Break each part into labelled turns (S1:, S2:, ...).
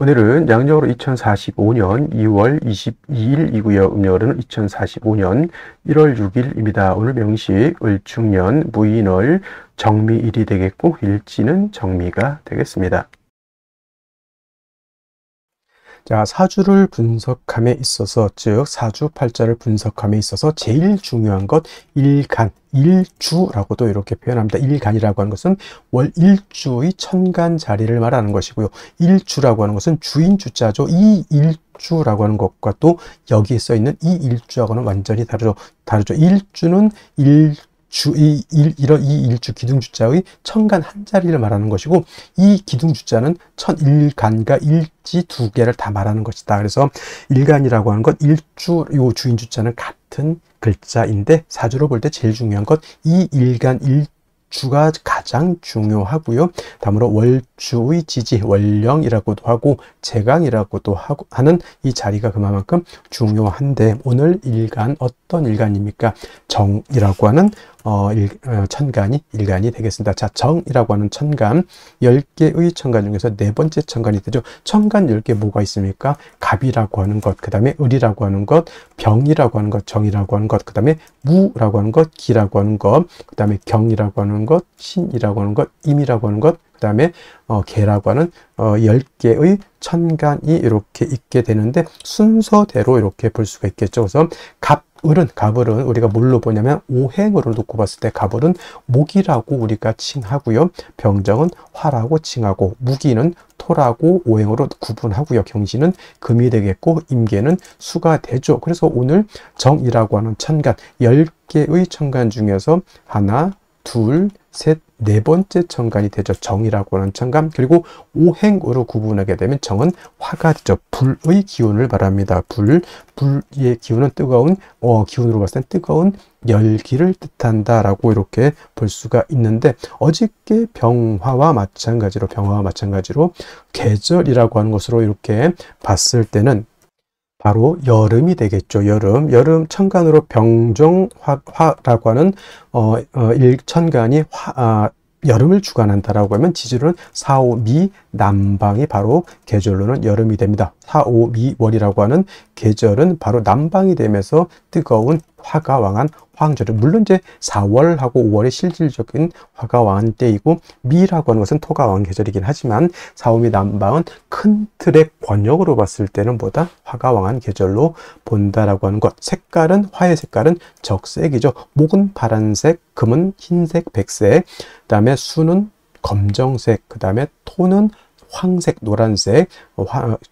S1: 오늘은 양력으로 2045년 2월 22일이고요. 음력으로는 2045년 1월 6일입니다. 오늘 명시 을충년 무인월 정미일이 되겠고 일지는 정미가 되겠습니다. 자, 사주를 분석함에 있어서, 즉 사주팔자를 분석함에 있어서 제일 중요한 것 일간, 일주라고도 이렇게 표현합니다. 일간이라고 하는 것은 월 일주의 천간 자리를 말하는 것이고요. 일주라고 하는 것은 주인 주자죠. 이 일주라고 하는 것과 또 여기에 써 있는 이 일주하고는 완전히 다르죠. 일주는 이 일주 기둥주자의 천간 한 자리를 말하는 것이고, 이 기둥주자는 천일간과 일지 두 개를 다 말하는 것이다. 그래서 일간이라고 하는 것, 일주, 요 주인주자는 같은 글자인데 사주로 볼 때 제일 중요한 것 이 일간 일주가 가장 중요하고요. 다음으로 월주의 지지, 월령이라고도 하고 재강이라고도 하는 이 자리가 그만큼 중요한데, 오늘 일간 어떤 일간입니까? 정이라고 하는 천간이 일간이 되겠습니다. 자, 정이라고 하는 천간, 10개의 천간 중에서 네 번째 천간이 되죠. 천간 10개 뭐가 있습니까? 갑이라고 하는 것, 그 다음에 을이라고 하는 것, 병이라고 하는 것, 정이라고 하는 것, 그 다음에 무라고 하는 것, 기라고 하는 것, 그 다음에 경이라고 하는 것, 신이라고 하는 것, 임이라고 하는 것, 그 다음에 개라고 하는 10개의 천간이 이렇게 있게 되는데, 순서대로 이렇게 볼 수가 있겠죠. 그래서 갑을은 우리가 뭘로 보냐면 오행으로 놓고 봤을 때 갑을은 목이라고 우리가 칭하고요. 병정은 화라고 칭하고, 무기는 토라고 오행으로 구분하고요. 경신은 금이 되겠고, 임계는 수가 되죠. 그래서 오늘 정이라고 하는 천간, 10개의 천간 중에서 하나, 둘, 셋, 네 번째 천간이 되죠. 정이라고 하는 천간. 그리고 오행으로 구분하게 되면 정은 화가 되죠. 불의 기운을 말합니다. 불의 기운은 뜨거운, 기운으로 봤을 땐 뜨거운 열기를 뜻한다라고 이렇게 볼 수가 있는데, 어저께 병화와 마찬가지로 계절이라고 하는 것으로 이렇게 봤을 때는 바로 여름이 되겠죠. 여름 천간으로 병정화라고 하는 일천간이 여름을 주관한다라고 하면, 지지로는 사오미 남방이 바로 계절로는 여름이 됩니다. 사오미월이라고 하는 계절은 바로 남방이 되면서 뜨거운 화가 왕한 황절은, 물론 이제 4월하고 5월의 실질적인 화가 왕한 때이고, 미라고 하는 것은 토가 왕한 계절이긴 하지만 사오미 남방은 큰 틀의 권역으로 봤을 때는 보다 화가 왕한 계절로 본다라고 하는 것. 색깔은, 화의 색깔은 적색이죠. 목은 파란색, 금은 흰색, 백색, 그 다음에 수는 검정색, 그 다음에 토는 황색, 노란색,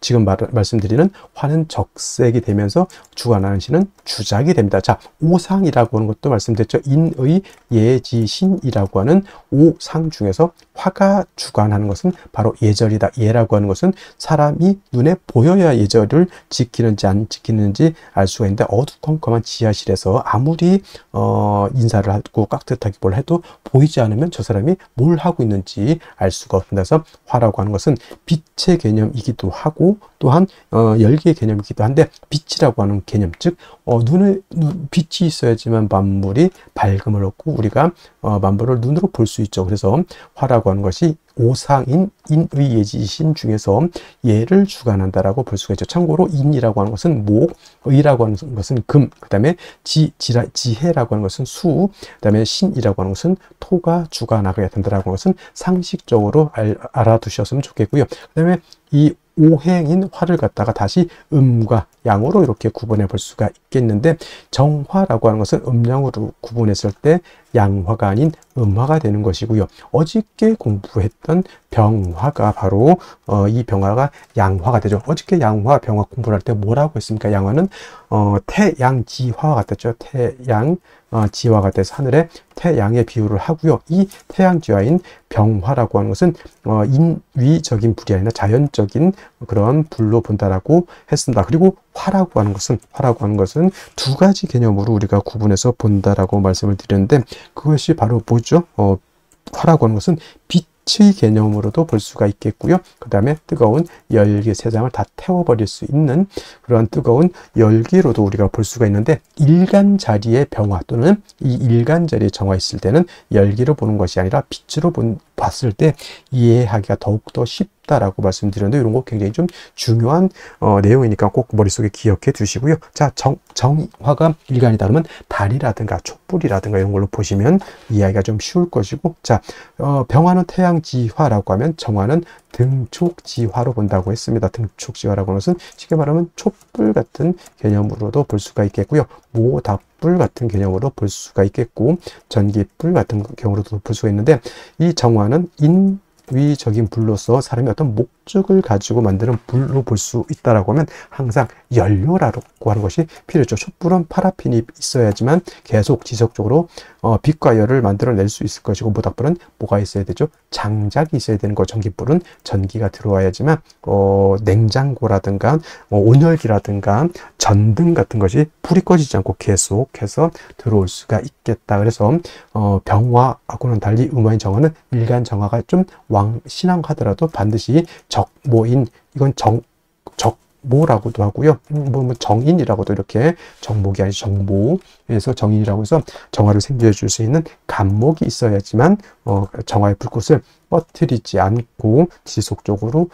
S1: 지금 말씀드리는 화는 적색이 되면서 주관하는 신은 주작이 됩니다. 자, 오상이라고 하는 것도 말씀드렸죠. 인의, 예지신이라고 하는 오상 중에서 화가 주관하는 것은 바로 예절이다. 예라고 하는 것은 사람이 눈에 보여야 예절을 지키는지 안 지키는지 알 수가 있는데, 어두컴컴한 지하실에서 아무리 인사를 하고 깍듯하게 뭘 해도 보이지 않으면 저 사람이 뭘 하고 있는지 알 수가 없습니다. 그래서 화라고 하는 것은 빛의 개념이기도 하고, 또한 열기의 개념이기도 한데, 빛이라고 하는 개념, 즉 빛이 있어야지만 만물이 밝음을 얻고 우리가 만물을 눈으로 볼 수 있죠. 그래서 화라고 하는 것이 오상인 인의 예지신 중에서 예를 주관한다라고 볼 수가 있죠. 참고로 인이라고 하는 것은 목, 의라고 하는 것은 금, 그 다음에 지혜라고 하는 것은 수, 그 다음에 신이라고 하는 것은 토가 주관하게 된다라고 하는 것은 상식적으로 알아두셨으면 좋겠고요. 그 다음에 이 오행인 화를 갖다가 다시 음과 양으로 이렇게 구분해 볼 수가 있겠는데, 정화라고 하는 것은 음양으로 구분했을 때 양화가 아닌 음화가 되는 것이고요. 어저께 공부했던 병화가 바로 이 병화가 양화가 되죠. 어저께 양화, 병화 공부를 할 때 뭐라고 했습니까? 양화는 태양지화와 같았죠. 태양지화 같아서 하늘에 태양의 비유를 하고요. 이 태양지화인 병화라고 하는 것은 인위적인 불이 아니라 자연적인 그런 불로 본다라고 했습니다. 그리고 화라고 하는 것은 두 가지 개념으로 우리가 구분해서 본다라고 말씀을 드렸는데, 그것이 바로 뭐죠? 화라고 하는 것은 빛의 개념으로도 볼 수가 있겠고요. 그 다음에 뜨거운 열기 세상을 다 태워버릴 수 있는 그런 뜨거운 열기로도 우리가 볼 수가 있는데, 일간 자리의 병화 또는 이 일간 자리에 정화 있을 때는 열기로 보는 것이 아니라 빛으로 봤을 때 이해하기가 더욱더 쉽다라고 말씀드렸는데 이런 거 굉장히 좀 중요한 내용이니까 꼭 머릿속에 기억해 두시고요. 자, 정화가 일간이다 그러면 달이라든가 촛불이라든가 이런 걸로 보시면 이해하기가 좀 쉬울 것이고, 자, 병화는 태양지화라고 하면 정화는 등촉지화로 본다고 했습니다. 등촉지화라고 하는 것은 쉽게 말하면 촛불 같은 개념으로도 볼 수가 있겠고요. 모닥불 같은 개념으로 볼 수가 있겠고, 전기불 같은 경우로도 볼 수가 있는데, 이 정화는 인위적인 불로서 사람이 어떤 목적을 가지고 만드는 불로 볼 수 있다라고 하면 항상 연료라고 하는 것이 필요죠. 촛불은 파라핀이 있어야지만 계속 지속적으로 빛과 열을 만들어낼 수 있을 것이고, 모닥불은 뭐가 있어야 되죠? 장작이 있어야 되는 거. 전기불은 전기가 들어와야지만 냉장고라든가 온열기라든가 전등 같은 것이 불이 꺼지지 않고 계속해서 들어올 수가 있겠다. 그래서 병화하고는 달리 음화인 정화는 일간 정화가 좀 왕신앙하더라도 반드시 적모인, 이건 적모라고도 하고요. 뭐 정인이라고도, 이렇게 정목이 아니죠. 정모에서 정인이라고 해서 정화를 생겨해 줄 수 있는 간목이 있어야지만 정화의 불꽃을 꺼뜨리지 않고 지속적으로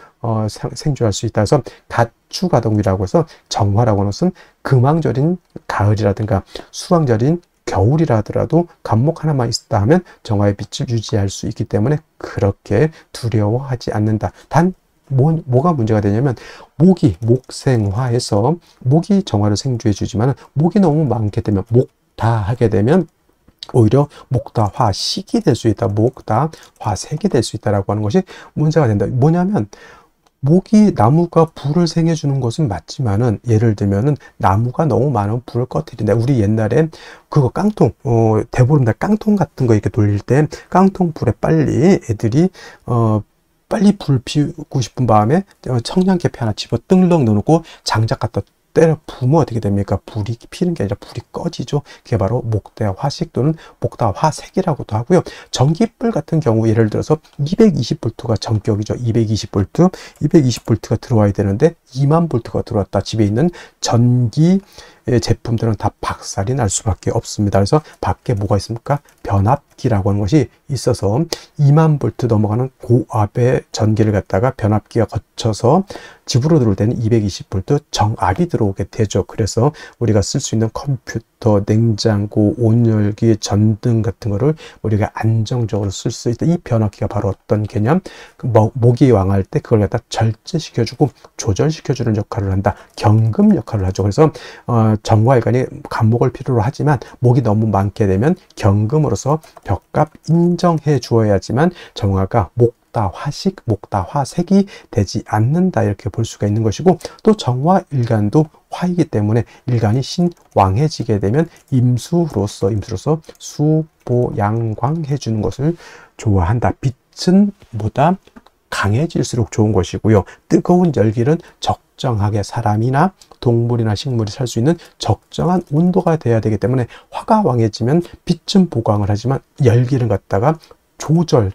S1: 생존할 수 있다 해서 가추가동이라고 해서 정화라고 하는 것은 금왕절인 가을이라든가 수왕절인 겨울이라 하더라도 간목 하나만 있다 하면 정화의 빛을 유지할 수 있기 때문에 그렇게 두려워하지 않는다. 단 뭐가 문제가 되냐면 목생화해서 목이 정화를 생주해 주지만 목이 너무 많게 되면 목다하게 되면 오히려 목다화식이 될 수 있다. 목다화색이 될 수 있다라고 하는 것이 문제가 된다. 뭐냐면 나무가 불을 생해주는 것은 맞지만은, 예를 들면은 나무가 너무 많은 불을 꺼뜨린다. 우리 옛날에 그거 깡통, 대보름달 깡통 같은 거 이렇게 돌릴 때 깡통 불에 빨리 애들이 빨리 불 피우고 싶은 마음에 청량계피 하나 집어 뜰렁 넣어놓고 장작 갖다 때려 부으면 어떻게 됩니까? 불이 피는 게 아니라 불이 꺼지죠. 그게 바로 목대화식 또는 목다화색이라고도 하고요. 전기불 같은 경우 예를 들어서 220V가 전격이죠. 220V가 들어와야 되는데 20000V가 들어왔다. 집에 있는 전기 제품들은 다 박살이 날 수밖에 없습니다. 그래서 밖에 뭐가 있습니까? 변압기라고 하는 것이 있어서 20000V 넘어가는 고압의 전기를 갖다가 변압기가 거쳐서 집으로 들어올 때는 220V 정압이 들어오게 되죠. 그래서 우리가 쓸 수 있는 컴퓨터, 냉장고, 온열기, 전등 같은 거를 우리가 안정적으로 쓸 수 있다. 이 변압기가 바로 어떤 개념? 목이 왕할 때 그걸 갖다 절제시켜주고 조절시켜주는 역할을 한다. 경금 역할을 하죠. 그래서 정화일간이 간목을 필요로 하지만 목이 너무 많게 되면 경금으로서 벽값 인정해 주어야지만 정화가 목다화식, 목다화색이 되지 않는다. 이렇게 볼 수가 있는 것이고, 또 정화일간도 화이기 때문에 일간이 신왕해지게 되면 임수로서 수보양광해 주는 것을 좋아한다. 빛은 보다 강해질수록 좋은 것이고요. 뜨거운 열기는 적정하게 사람이나 동물이나 식물이 살 수 있는 적정한 온도가 돼야 되기 때문에 화가 왕해지면 빛은 보강을 하지만 열기를 갖다가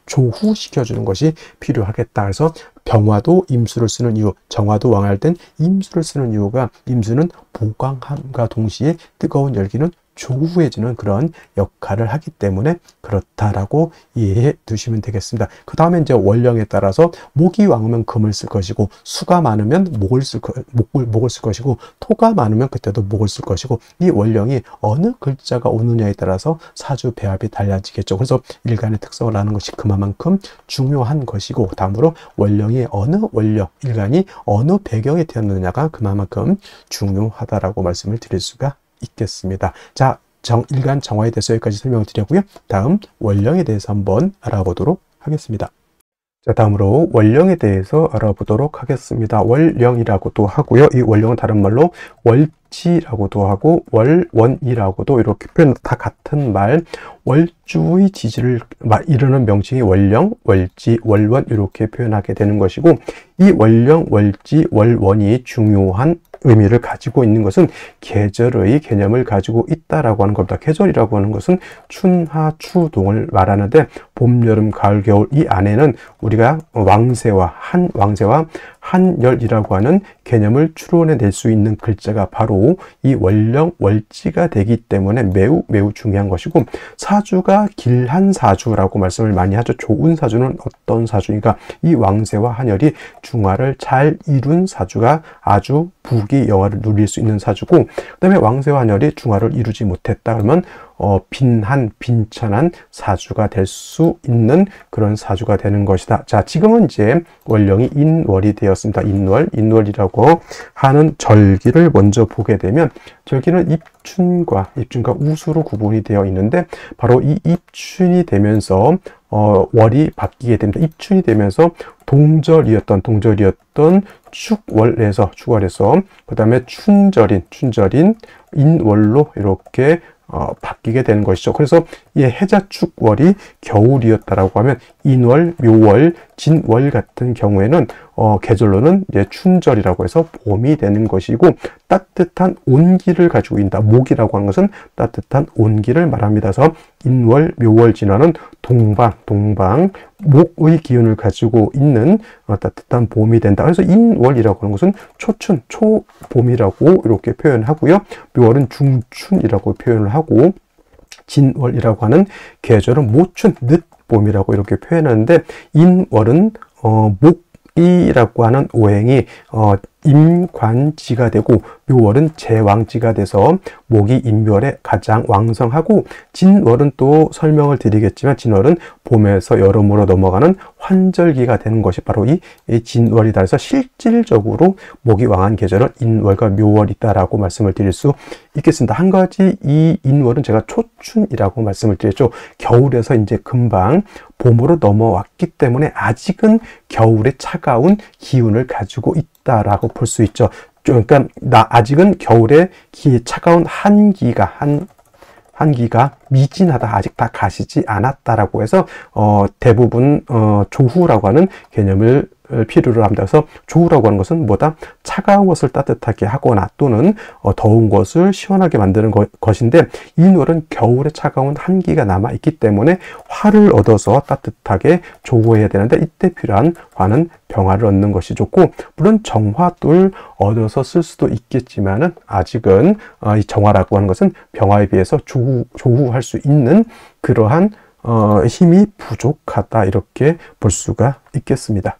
S1: 조후시켜주는 것이 필요하겠다. 그래서 병화도 임수를 쓰는 이유, 정화도 왕할 땐 임수를 쓰는 이유가, 임수는 보강함과 동시에 뜨거운 열기는 조후해지는 그런 역할을 하기 때문에 그렇다라고 이해해 두시면 되겠습니다. 그 다음에 이제 원령에 따라서 목이 왕으면 금을 쓸 것이고, 수가 많으면 목을 쓸 것이고, 토가 많으면 그때도 목을 쓸 것이고, 이 원령이 어느 글자가 오느냐에 따라서 사주 배합이 달라지겠죠. 그래서 일간의 특성을 아는 것이 그만큼 중요한 것이고, 다음으로 원령이 어느 원령, 일간이 어느 배경에 태어났느냐가 그만큼 중요하다라고 말씀을 드릴 수가 있겠습니다. 자, 일간 정화에 대해서 여기까지 설명을 드렸고요. 다음 원령에 대해서 한번 알아보도록 하겠습니다. 자, 다음으로 원령에 대해서 알아보도록 하겠습니다. 월령이라고도 하고요. 이 월령은 다른 말로 월지라고도 하고 월원이라고도 이렇게 표현, 다 같은 말, 월주의 지지를 이루는 명칭이 월령, 월지, 월원 이렇게 표현하게 되는 것이고, 이 월령, 월지, 월원이 중요한 의미를 가지고 있는 것은 계절의 개념을 가지고 있다라고 하는 겁니다. 계절이라고 하는 것은 춘하, 추동을 말하는데 봄, 여름, 가을, 겨울 이 안에는 우리가 한 왕세와 한열이라고 하는 개념을 추론해낼 수 있는 글자가 바로 이 월령, 월지가 되기 때문에 매우 매우 중요한 것이고, 사주가 길한 사주라고 말씀을 많이 하죠. 좋은 사주는 어떤 사주니까 이 왕세와 한열이 중화를 잘 이룬 사주가 아주 부귀영화를 누릴 수 있는 사주고, 그 다음에 왕세와 한열이 중화를 이루지 못했다 그러면 빈한, 빈천한 사주가 될 수 있는 그런 사주가 되는 것이다. 자, 지금은 이제 월령이 인월이 되었습니다. 인월이라고 하는 절기를 먼저 보게 되면, 절기는 입춘과 우수로 구분이 되어 있는데, 바로 이 입춘이 되면서 월이 바뀌게 됩니다. 입춘이 되면서 동절이었던 축월에서 그 다음에 춘절인 인월로 이렇게 바뀌게 되는 것이죠. 그래서 이 해자축월이 겨울이었다라고 하면 인월, 묘월, 진월 같은 경우에는 계절로는 이제 춘절이라고 해서 봄이 되는 것이고, 따뜻한 온기를 가지고 있다. 목이라고 하는 것은 따뜻한 온기를 말합니다. 그래서 인월, 묘월, 진월은 동방, 목의 기운을 가지고 있는 따뜻한 봄이 된다. 그래서 인월이라고 하는 것은 초춘, 초봄이라고 이렇게 표현하고요. 묘월은 중춘이라고 표현을 하고, 진월이라고 하는 계절은 모춘, 늦봄이라고 이렇게 표현하는데, 인월은 목이라고 하는 오행이 임관지가 되고, 묘월은 제왕지가 돼서 목이 인묘월에 가장 왕성하고, 진월은 또 설명을 드리겠지만, 진월은 봄에서 여름으로 넘어가는 환절기가 되는 것이 바로 이 진월이다. 그래서 실질적으로 목이 왕한 계절은 인월과 묘월이다라고 말씀을 드릴 수 있겠습니다. 한 가지, 이 인월은 제가 초춘이라고 말씀을 드렸죠. 겨울에서 이제 금방 봄으로 넘어왔기 때문에 아직은 겨울의 차가운 기운을 가지고 있다라고 볼 수 있죠. 그러니까 아직은 겨울에 차가운 한기가 미진하다, 아직 다 가시지 않았다라고 해서 대부분 조후라고 하는 개념을 필요로 합니다. 그래서 조후라고 하는 것은 뭐다? 차가운 것을 따뜻하게 하거나 또는 더운 것을 시원하게 만드는 것인데, 인월은 겨울에 차가운 한기가 남아있기 때문에 화를 얻어서 따뜻하게 조후해야 되는데, 이때 필요한 화는 병화를 얻는 것이 좋고, 물론 정화도 얻어서 쓸 수도 있겠지만은 아직은 이 정화라고 하는 것은 병화에 비해서 조후할 수 있는 그러한 힘이 부족하다, 이렇게 볼 수가 있겠습니다.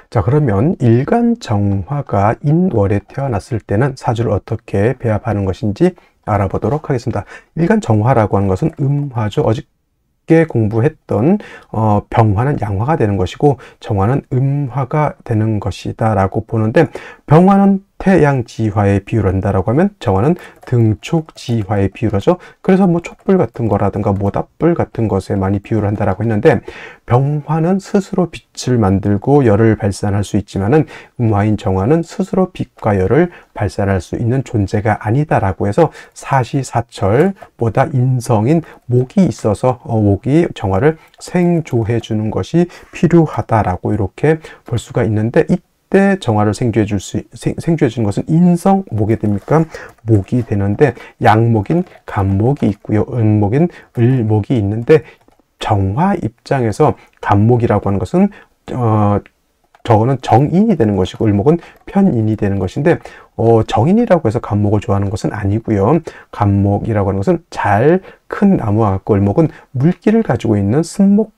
S1: 자, 그러면 일간정화가 인월에 태어났을 때는 사주를 어떻게 배합하는 것인지 알아보도록 하겠습니다. 일간정화라고 하는 것은 음화죠. 어저께 공부했던 병화는 양화가 되는 것이고, 정화는 음화가 되는 것이다 라고 보는데, 병화는 태양지화에 비유를 한다라고 하면 정화는 등촉지화에 비유를 하죠. 그래서 뭐 촛불 같은 거라든가 모닥불 같은 것에 많이 비유를 한다라고 했는데, 병화는 스스로 빛을 만들고 열을 발산할 수 있지만은 음화인 정화는 스스로 빛과 열을 발산할 수 있는 존재가 아니다라고 해서 사시사철보다 인성인 목이 있어서 목이 정화를 생조해 주는 것이 필요하다라고 이렇게 볼 수가 있는데, 때 정화를 생조해 주는 것은 인성목이 됩니까? 목이 되는데, 양목인 간목이 있고요. 은목인 을목이 있는데, 정화 입장에서 간목이라고 하는 것은 저거는 정인이 되는 것이고, 을목은 편인이 되는 것인데, 정인이라고 해서 간목을 좋아하는 것은 아니고요. 간목이라고 하는 것은 잘 큰 나무와 같고, 을목은 물기를 가지고 있는 쓴목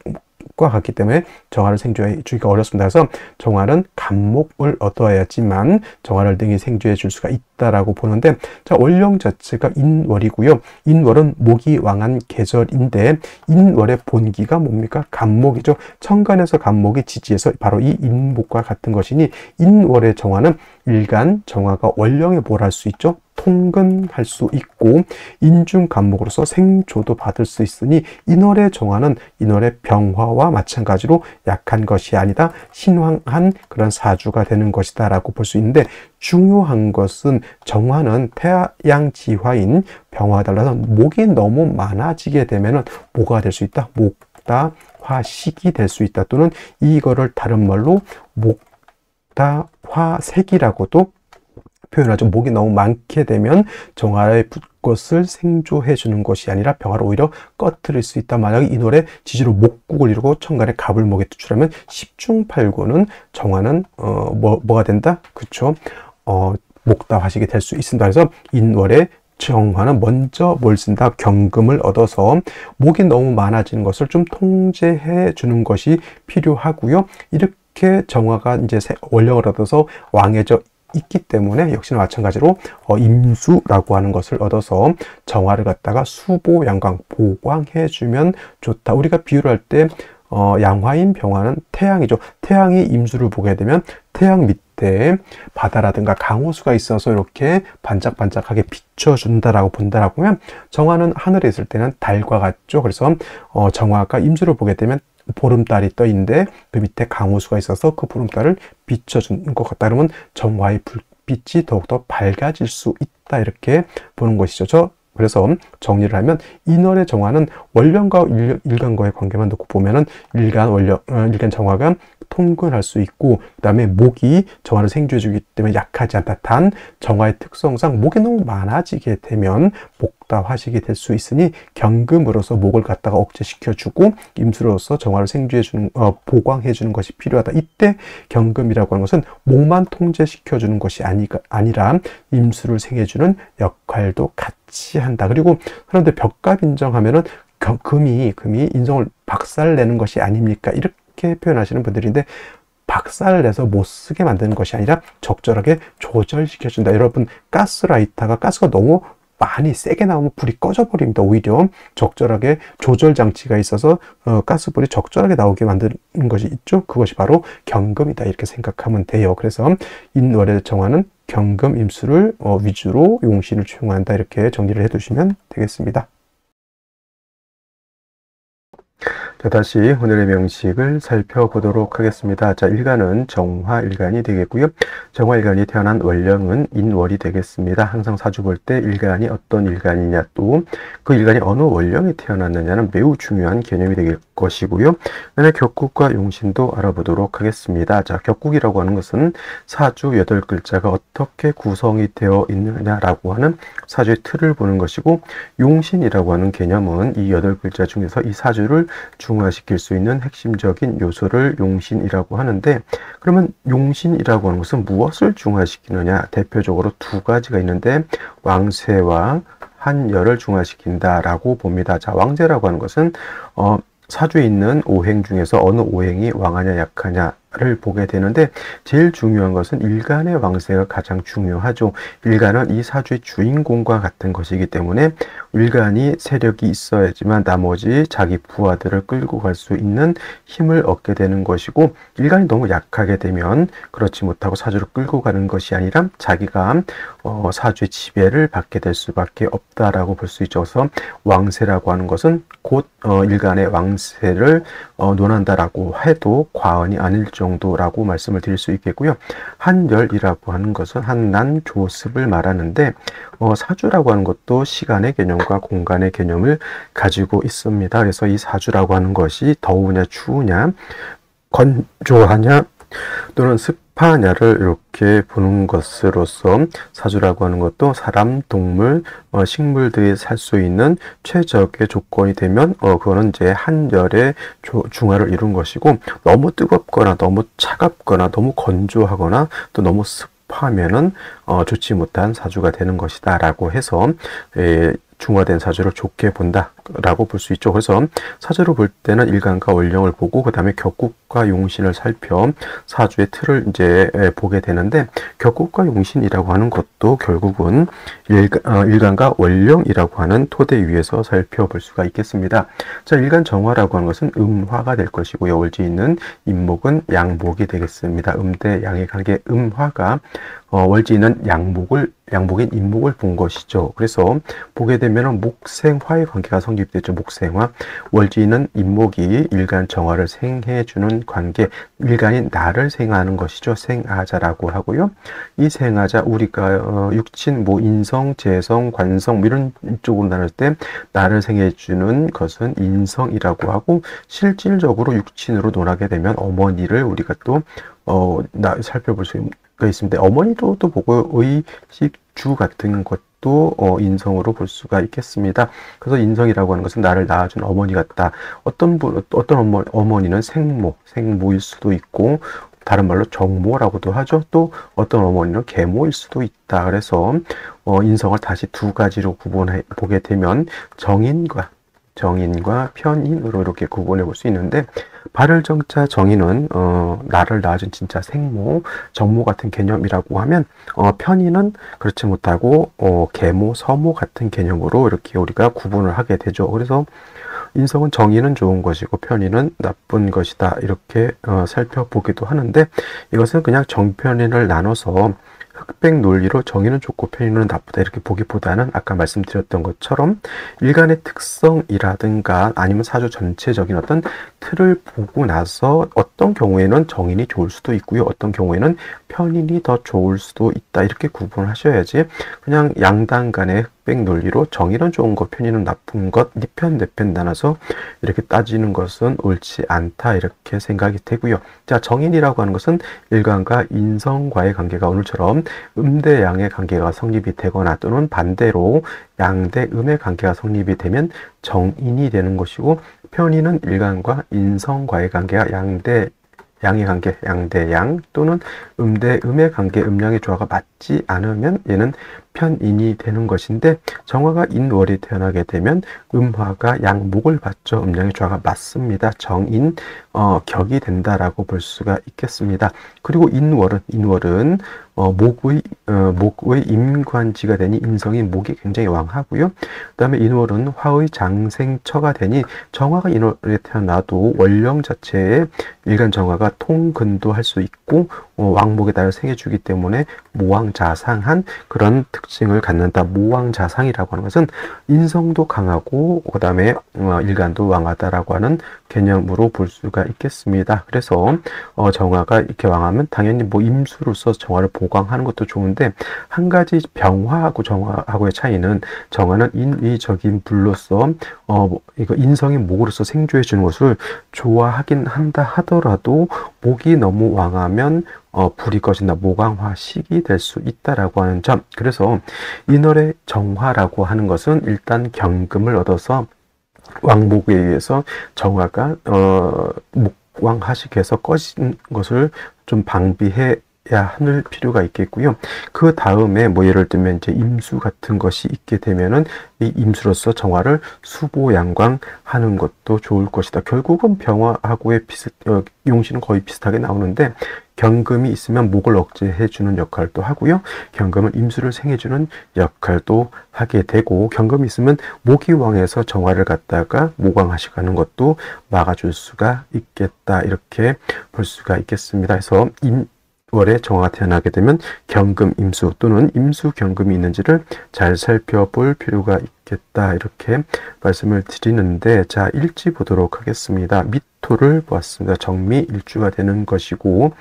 S1: 과 같기 때문에 정화를 생조해 주기가 어렵습니다. 그래서 정화는 간목을 얻어야지만 정화를 등이 생조해 줄 수가 있다라고 보는데, 자, 월령 자체가 인월이고요. 인월은 목이 왕한 계절인데, 인월의 본기가 뭡니까? 간목이죠. 천간에서 간목이 지지해서 바로 이 인목과 같은 것이니, 인월의 정화는 일간 정화가 월령에 뭘 할 수 있죠? 통근할 수 있고, 인중간목으로서 생조도 받을 수 있으니, 인월의 정화는 인월의 병화와 마찬가지로 약한 것이 아니다, 신황한 그런 사주가 되는 것이다 라고 볼 수 있는데, 중요한 것은 정화는 태양지화인 병화와 달라서 목이 너무 많아지게 되면 뭐가 될 수 있다? 목다화식이 될 수 있다, 또는 이거를 다른 말로 목다화색이라고도 표현하죠. 목이 너무 많게 되면 정화의 것을 생조해 주는 것이 아니라 병화를 오히려 꺼뜨릴 수 있다. 만약에 이 노래 지지로 목국을 이루고 천간에 갑을 목에 투출하면 10중8구는 정화는 뭐가 된다? 그쵸? 목다화식이 될 수 있습니다. 그래서 인월의 정화는 먼저 뭘 쓴다? 경금을 얻어서 목이 너무 많아지는 것을 좀 통제해 주는 것이 필요하고요. 이렇게 정화가 이제 원령을 얻어서 왕해져 있기 때문에 역시나 마찬가지로 임수라고 하는 것을 얻어서 정화를 갖다가 수보 양광 보광해 주면 좋다. 우리가 비유를 할 때 양화인 병화는 태양이죠. 태양이 임수를 보게 되면 태양 밑에 바다라든가 강호수가 있어서 이렇게 반짝반짝하게 비춰준다라고 본다라고 하면 정화는 하늘에 있을 때는 달과 같죠. 그래서 정화가 임수를 보게 되면 보름달이 떠 있는데 그 밑에 강호수가 있어서 그 보름달을 비춰주는 것 같다. 그러면 정화의 불빛이 더욱더 밝아질 수 있다. 이렇게 보는 것이죠. 그래서 정리를 하면 인월의 정화는 원령과 일간과의 관계만 놓고 보면은 일간 정화가 통근할 수 있고, 그 다음에 목이 정화를 생주해 주기 때문에 약하지 않다. 단 정화의 특성상 목이 너무 많아지게 되면 목다화식이 될 수 있으니 경금으로서 목을 갖다가 억제시켜 주고 임수로서 정화를 생주해 주는 보강해 주는 것이 필요하다. 이때 경금이라고 하는 것은 목만 통제시켜 주는 것이 아니라 임수를 생해 주는 역할도 같이 한다. 그리고 사람들 벽갑 인정하면은 금이 인성을 박살내는 것이 아닙니까? 이렇게 표현하시는 분들인데, 박살내서 못 쓰게 만드는 것이 아니라 적절하게 조절시켜준다. 여러분, 가스라이터가 가스가 너무 많이 세게 나오면 불이 꺼져버립니다. 오히려 적절하게 조절 장치가 있어서 가스불이 적절하게 나오게 만드는 것이 있죠. 그것이 바로 경금이다. 이렇게 생각하면 돼요. 그래서 인월의 정화는 경금, 임수를 위주로 용신을 추용한다. 이렇게 정리를 해두시면 되겠습니다. 자, 다시 오늘의 명식을 살펴보도록 하겠습니다. 자, 일간은 정화일간이 되겠고요. 정화일간이 태어난 원령은 인월이 되겠습니다. 항상 사주 볼 때 일간이 어떤 일간이냐, 또 그 일간이 어느 원령이 태어났느냐는 매우 중요한 개념이 될 것이고요. 그다음에 격국과 용신도 알아보도록 하겠습니다. 자, 격국이라고 하는 것은 사주 8글자가 어떻게 구성이 되어 있느냐라고 하는 사주의 틀을 보는 것이고, 용신이라고 하는 개념은 이 8글자 중에서 이 사주를 중화시킬 수 있는 핵심적인 요소를 용신이라고 하는데, 그러면 용신이라고 하는 것은 무엇을 중화시키느냐? 대표적으로 두 가지가 있는데, 왕세와 한열을 중화시킨다라고 봅니다. 자, 왕세라고 하는 것은 사주에 있는 오행 중에서 어느 오행이 왕하냐 약하냐를 보게 되는데, 제일 중요한 것은 일간의 왕세가 가장 중요하죠. 일간은 이 사주의 주인공과 같은 것이기 때문에 일간이 세력이 있어야지만 나머지 자기 부하들을 끌고 갈 수 있는 힘을 얻게 되는 것이고, 일간이 너무 약하게 되면 그렇지 못하고 사주를 끌고 가는 것이 아니라 자기가 사주의 지배를 받게 될 수밖에 없다라고 볼 수 있죠. 그래서 왕세라고 하는 것은 곧 일간의 왕세를 논한다라고 해도 과언이 아닐 정도라고 말씀을 드릴 수 있겠고요. 한열이라고 하는 것은 한난 조습을 말하는데, 사주라고 하는 것도 시간의 개념과 공간의 개념을 가지고 있습니다. 그래서 이 사주라고 하는 것이 더우냐 추우냐, 건조하냐 또는 습하냐를 이렇게 보는 것으로서 사주라고 하는 것도 사람, 동물, 식물들이 살 수 있는 최적의 조건이 되면 그거는 이제 한열의 중화를 이룬 것이고, 너무 뜨겁거나 너무 차갑거나 너무 건조하거나 또 너무 습하면은 좋지 못한 사주가 되는 것이다 라고 해서 중화된 사주를 좋게 본다 라고 볼 수 있죠. 그래서 사주를 볼 때는 일간과 원령을 보고 그 다음에 격국과 용신을 살펴 사주의 틀을 이제 보게 되는데, 격국과 용신이라고 하는 것도 결국은 일간과 원령이라고 하는 토대 위에서 살펴볼 수가 있겠습니다. 자, 일간 정화라고 하는 것은 음화가 될 것이고요. 월지 있는 임목은 양목이 되겠습니다. 대 양의 관계 음화가 월지는 양목인 임목을 본 것이죠. 그래서 보게 되면 목생화의 관계가 성립되죠. 목생화. 월지는 임목이 일간 정화를 생해주는 관계, 일간이 나를 생하는 것이죠. 생하자라고 하고요. 이 생하자, 우리가 육친, 인성, 재성, 관성 이런 쪽으로 나눌 때 나를 생해주는 것은 인성이라고 하고, 실질적으로 육친으로 논하게 되면 어머니를 우리가 또 살펴볼 수 있습니다. 어머니도 또 보고 의식주 같은 것도 인성으로 볼 수가 있겠습니다. 그래서 인성이라고 하는 것은 나를 낳아준 어머니 같다. 어떤 어머니는 생모일 수도 있고, 다른 말로 정모라고도 하죠. 또 어떤 어머니는 계모일 수도 있다. 그래서 인성을 다시 두 가지로 구분해 보게 되면 정인과 편인으로 이렇게 구분해 볼 수 있는데, 발을정자 정인은 나를 낳아준 진짜 생모, 정모 같은 개념이라고 하면, 편인은 그렇지 못하고 계모, 서모 같은 개념으로 이렇게 우리가 구분을 하게 되죠. 그래서 인성은 정의는 좋은 것이고 편의는 나쁜 것이다, 이렇게 살펴보기도 하는데, 이것은 그냥 정편인을 나눠서 흑백 논리로 정의는 좋고 편의는 나쁘다 이렇게 보기보다는 아까 말씀드렸던 것처럼 일간의 특성이라든가 아니면 사주 전체적인 어떤 틀을 보고 나서 어떤 경우에는 정인이 좋을 수도 있고요, 어떤 경우에는 편인이 더 좋을 수도 있다, 이렇게 구분하셔야지 그냥 양당 간의 흑백 논리로 정의는 좋은 것, 편의는 나쁜 것, 네 편, 내 편 나눠서 이렇게 따지는 것은 옳지 않다, 이렇게 생각이 되고요. 자, 정인이라고 하는 것은 일간과 인성과의 관계가 오늘처럼 음대 양의 관계가 성립이 되거나 또는 반대로 양대 음의 관계가 성립이 되면 정인이 되는 것이고, 편인은 일간과 인성과의 관계가 양의 관계, 양대 또는 음대 음의 관계, 음양의 조화가 맞지 않으면 얘는 편인이 되는 것인데, 정화가 인월이 태어나게 되면 음화가 양목을 받죠. 음양의 조화가 맞습니다. 정인 격이 된다라고 볼 수가 있겠습니다. 그리고 인월은 목의 임관지가 되니 인성이 목이 굉장히 왕하고요. 그 다음에 인월은 화의 장생처가 되니 정화가 인월에 태어나도 원령 자체에 일간 정화가 통근도 할 수 있고 왕목에 따라 생해주기 때문에 모왕자상한 그런 특징을 갖는다. 모왕자상이라고 하는 것은 인성도 강하고 그 다음에 일간도 왕하다라고 하는 개념으로 볼 수가 있겠습니다. 그래서 정화가 이렇게 왕하면 당연히 뭐 임수로서 정화를 보강하는 것도 좋은데, 한 가지 병화하고 정화하고의 차이는 정화는 인위적인 불로서 이거 인성이 목으로서 생조해 주는 것을 좋아하긴 한다 하더라도 목이 너무 왕하면 불이 꺼진다, 모강화식이 될 수 있다라고 하는 점. 그래서 인월의 정화라고 하는 것은 일단 경금을 얻어서 왕목에 의해서 정화가 목왕하식해서 꺼진 것을 좀 방비해 할 필요가 있겠고요. 그 다음에 뭐 예를 들면 이제 임수 같은 것이 있게 되면은 이 임수로서 정화를 수보양광하는 것도 좋을 것이다. 결국은 병화하고의 용신은 거의 비슷하게 나오는데, 경금이 있으면 목을 억제해주는 역할도 하고요, 경금은 임수를 생해주는 역할도 하게 되고, 경금이 있으면 목이 왕해서 정화를 갖다가 모광하시가는 것도 막아줄 수가 있겠다, 이렇게 볼 수가 있겠습니다. 그래서 월에 정화가 태어나게 되면 경금 임수 또는 임수 경금이 있는지를 잘 살펴볼 필요가 있겠다, 이렇게 말씀을 드리는데, 자, 일지 보도록 하겠습니다. 미토를 보았습니다. 정미 일주가 되는 것이고,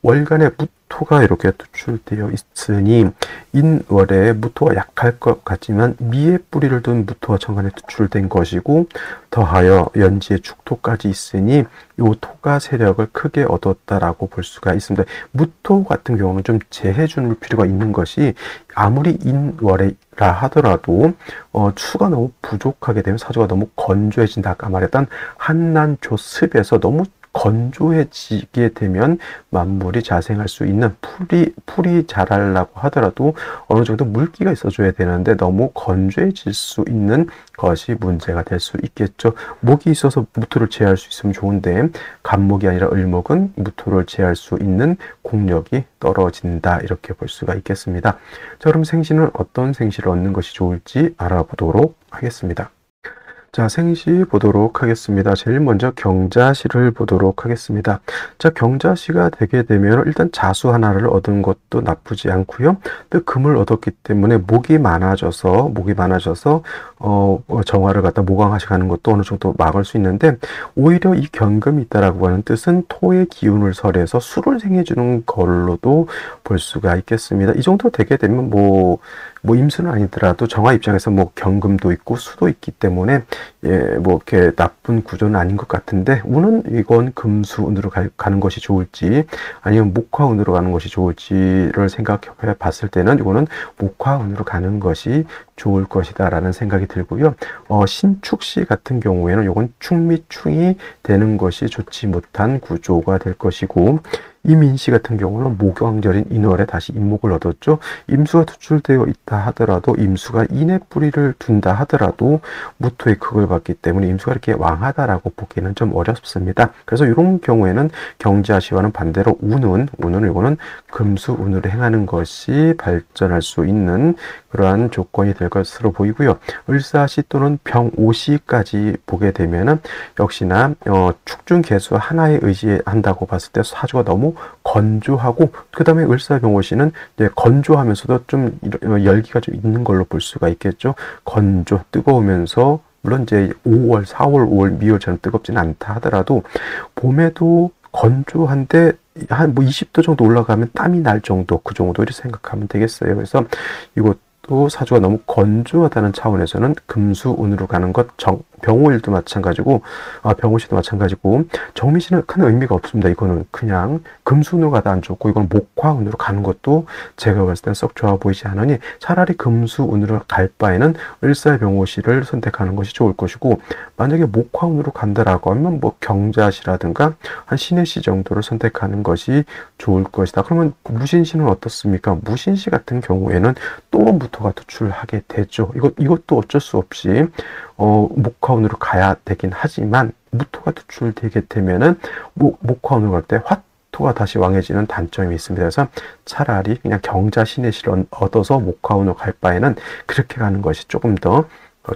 S1: 월간에 무토가 이렇게 투출되어 있으니 인월에 무토가 약할 것 같지만 미의 뿌리를 둔 무토가 정간에 투출된 것이고, 더하여 연지에 축토까지 있으니 이 토가 세력을 크게 얻었다라고 볼 수가 있습니다. 무토 같은 경우는 좀 제해 줄 필요가 있는 것이, 아무리 인월이라 하더라도 추가 너무 부족하게 되면 사주가 너무 건조해진다. 아까 말했던 한난조습에서 너무 건조해지게 되면 만물이 자생할 수 있는 풀이 자라려고 하더라도 어느 정도 물기가 있어줘야 되는데 너무 건조해질 수 있는 것이 문제가 될 수 있겠죠. 목이 있어서 무토를 제할 수 있으면 좋은데, 간목이 아니라 을목은 무토를 제할 수 있는 공력이 떨어진다, 이렇게 볼 수가 있겠습니다. 자, 그럼 생시는 어떤 생시를 얻는 것이 좋을지 알아보도록 하겠습니다. 자, 생시 보도록 하겠습니다. 제일 먼저 경자시를 보도록 하겠습니다. 자, 경자시가 되게 되면 일단 자수 하나를 얻은 것도 나쁘지 않고요. 또 금을 얻었기 때문에 목이 많아져서 정화를 갖다 모강하시 가는 것도 어느 정도 막을 수 있는데, 오히려 이 경금이 있다라고 하는 뜻은 토의 기운을 설해서 수를 생해주는 걸로도 볼 수가 있겠습니다. 이 정도 되게 되면 뭐 임수는 아니더라도 정화 입장에서 뭐 경금도 있고 수도 있기 때문에 뭐 이렇게 나쁜 구조는 아닌 것 같은데, 운은 이건 금수운으로 가는 것이 좋을지 아니면 목화운으로 가는 것이 좋을지를 생각해 봤을 때는 이거는 목화운으로 가는 것이 좋을 것이다 라는 생각이 들고요. 신축시 같은 경우에는 이건 충미충이 되는 것이 좋지 못한 구조가 될 것이고, 이민시 같은 경우는 목왕절인 인월에 다시 임목을 얻었죠. 임수가 투출되어 있다 하더라도, 임수가 인의 뿌리를 둔다 하더라도 무토의 극을 받기 때문에 임수가 이렇게 왕하다라고 보기는 좀 어렵습니다. 그래서 이런 경우에는 경자시와는 반대로 운은 이거는 금수운으로 행하는 것이 발전할 수 있는 그러한 조건이 될 것으로 보이고요. 을사시 또는 병오시까지 보게 되면은 역시나 축중개수 하나에 의지한다고 봤을 때 사주가 너무 건조하고, 그 다음에 을사병오시는 이제 건조하면서도 좀 열기가 좀 있는 걸로 볼 수가 있겠죠. 건조, 뜨거우면서 물론 이제 5월, 4월, 5월, 미월처럼 뜨겁지는 않다 하더라도 봄에도 건조한데 한 뭐 20도 정도 올라가면 땀이 날 정도, 그 정도를 생각하면 되겠어요. 그래서 이것도 사주가 너무 건조하다는 차원에서는 금수운으로 가는 것, 병오일도 마찬가지고, 병오시도 마찬가지고, 정미시는 큰 의미가 없습니다. 이거는 그냥 금수운으로 가도 안 좋고, 이건 목화운으로 가는 것도 제가 봤을 땐 썩 좋아 보이지 않으니 차라리 금수운으로 갈 바에는 을사병오시를 선택하는 것이 좋을 것이고, 만약에 목화운으로 간다라고 하면 뭐 경자시라든가 한 신해시 정도를 선택하는 것이 좋을 것이다. 그러면 무신시는 어떻습니까? 무신시 같은 경우에는 또 무토가 투출하게 되죠. 이것도 어쩔 수 없이 목화운으로 가야 되긴 하지만, 무토가 투출되게 되면은 목화운으로 갈 때 화토가 다시 왕해지는 단점이 있습니다. 그래서 차라리 그냥 경자 신해시를 얻어서 목화운으로 갈 바에는 그렇게 가는 것이 조금 더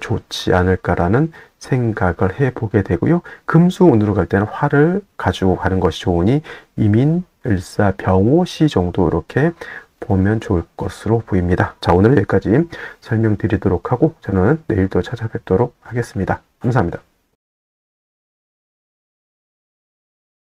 S1: 좋지 않을까라는 생각을 해보게 되고요. 금수운으로 갈 때는 화를 가지고 가는 것이 좋으니 이민, 을사, 병오, 시 정도 이렇게 보면 좋을 것으로 보입니다. 자, 오늘 여기까지 설명드리도록 하고 저는 내일도 찾아뵙도록 하겠습니다. 감사합니다.